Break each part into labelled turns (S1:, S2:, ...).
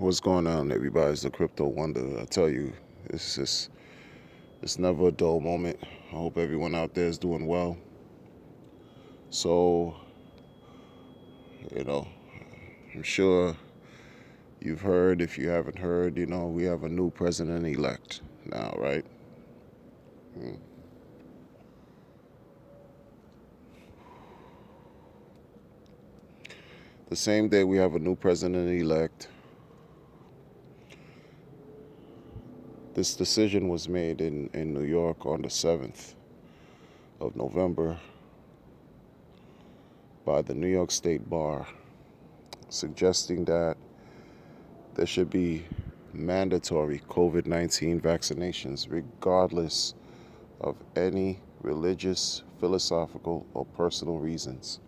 S1: What's going on, everybody? It's the Crypto Wonder. I tell you, it's never a dull moment. I hope everyone out there is doing well. So, you know, I'm sure you've heard. If you haven't heard, we have a new president elect now, right? Mm. The same day we have a new president elect, this decision was made in New York on the 7th of November by the New York State Bar, suggesting that there should be mandatory COVID 19 vaccinations, regardless of any religious, philosophical, or personal reasons,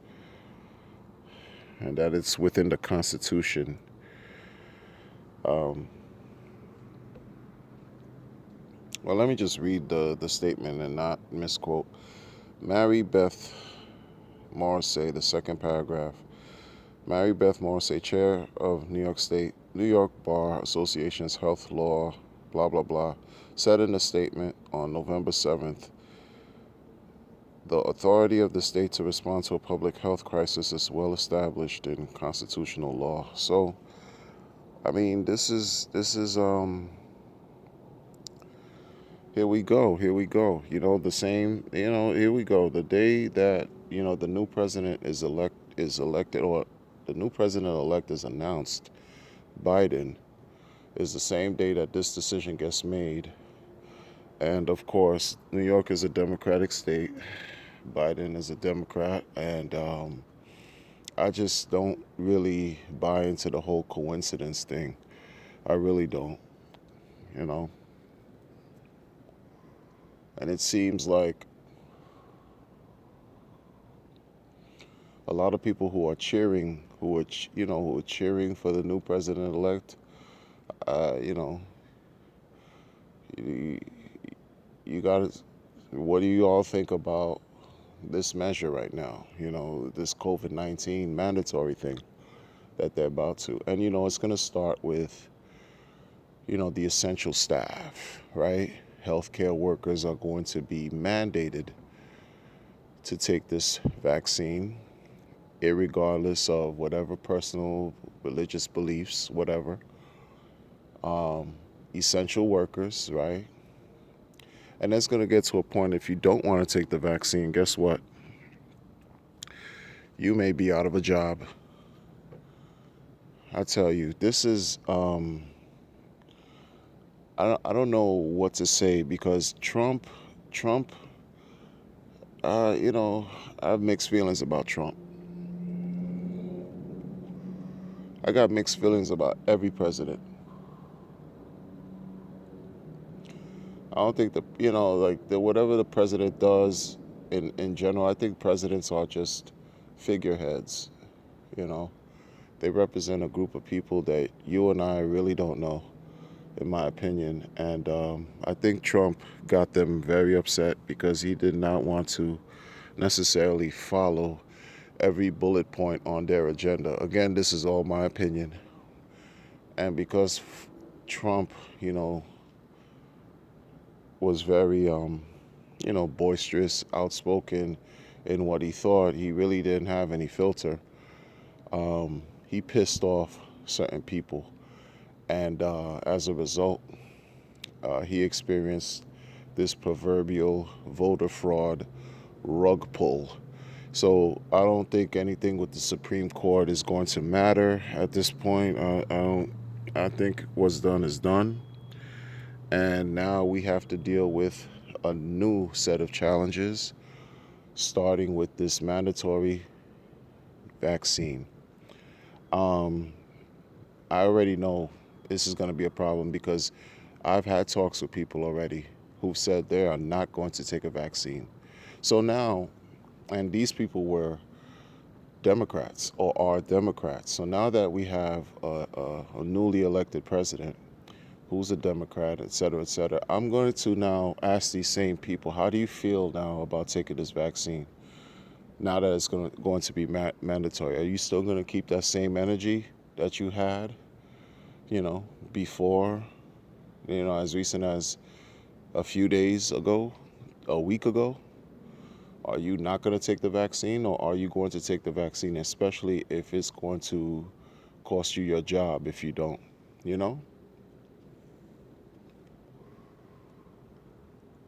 S1: and that it's within the Constitution. Um, well, let me just read the statement and not misquote. Mary Beth Morrissey, the second paragraph. Mary Beth Morrissey, chair of New York Bar Association's Health Law, blah, blah, blah, said in a statement on November 7th, the authority of the state to respond to a public health crisis is well established in constitutional law. So, I mean, this is here we go, here we go. The same, here we go. The day that, the new president is elected, or the new president elect is announced, Biden, is the same day that this decision gets made. And of course, New York is a Democratic state. Biden is a Democrat, and I just don't really buy into the whole coincidence thing. I really don't, you know. And it seems like a lot of people who are cheering, who are cheering for the new president elect, uh, you know, you, you got to. What do you all think about this measure right now? This COVID-19 mandatory thing that they're about to, and it's going to start with the essential staff, right? Healthcare workers are going to be mandated to take this vaccine, irregardless of whatever personal religious beliefs, whatever. Um, Essential workers, right? And that's going to get to a point, if you don't want to take the vaccine, guess what? You may be out of a job. I tell you, this is, I don't know what to say, because Trump, uh, you know, I have mixed feelings about Trump. I got mixed feelings about every president. I don't think whatever the president does in general, I think presidents are just figureheads, you know. They represent a group of people that you and I really don't know, in my opinion. And I think Trump got them very upset because he did not want to necessarily follow every bullet point on their agenda. Again, this is all my opinion. And because Trump, was very, boisterous, outspoken in what he thought, he really didn't have any filter. He pissed off certain people. And as a result, he experienced this proverbial voter fraud rug pull. So I don't think anything with the Supreme Court is going to matter at this point. I don't. I think what's done is done, and now we have to deal with a new set of challenges, starting with this mandatory vaccine. Um, I already know this is going to be a problem because I've had talks with people already who've said they are not going to take a vaccine. So now, and these people were Democrats or are Democrats. So now that we have a newly elected president who's a Democrat, et cetera, et cetera, I'm going to now ask these same people, how do you feel now about taking this vaccine? Now that it's going to be mandatory, are you still going to keep that same energy that you had, before, as recent as a few days ago, a week ago? Are you not going to take the vaccine, or are you going to take the vaccine, especially if it's going to cost you your job if you don't? You know?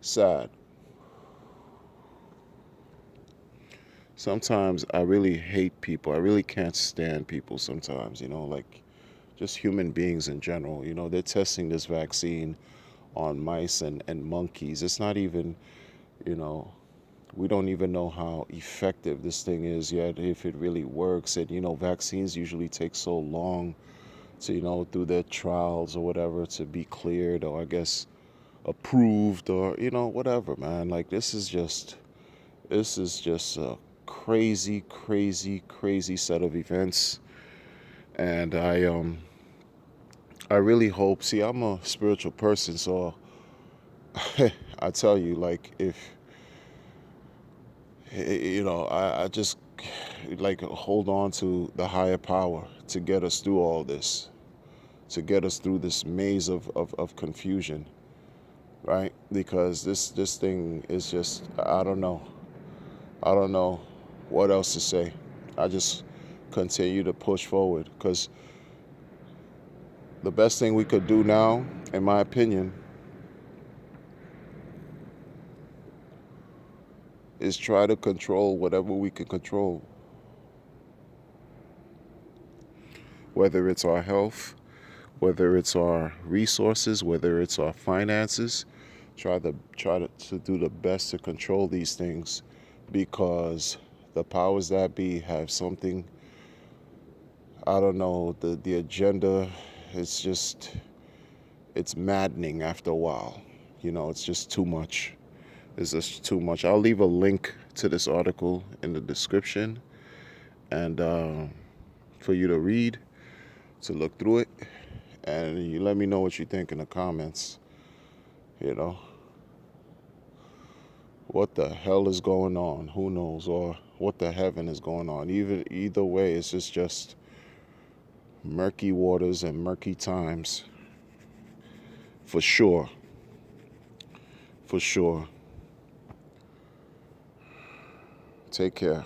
S1: Sad. Sometimes I really hate people. I really can't stand people sometimes, like just human beings in general. They're testing this vaccine on mice and monkeys. It's not even, you know, we don't even know how effective this thing is yet, if it really works. And, vaccines usually take so long to, through their trials or whatever, to be cleared, or I guess approved, or, whatever, man. Like, this is just a crazy, crazy, crazy set of events. And I really hope, see, I'm a spiritual person, so I tell you, like, if I just like hold on to the higher power to get us through all this, to get us through this maze of confusion, right? Because this thing is just, I don't know what else to say. I just continue to push forward, because the best thing we could do now, in my opinion, is try to control whatever we can control, whether it's our health, whether it's our resources, whether it's our finances. Try to do the best to control these things, because the powers that be have something, I don't know, the agenda is just, it's maddening after a while. It's just too much. It's just too much. I'll leave a link to this article in the description, and for you to read, to look through it, and you let me know what you think in the comments. You know, what the hell is going on? Who knows? Or what the heaven is going on? Either way, it's just murky waters and murky times, for sure. For sure. Take care.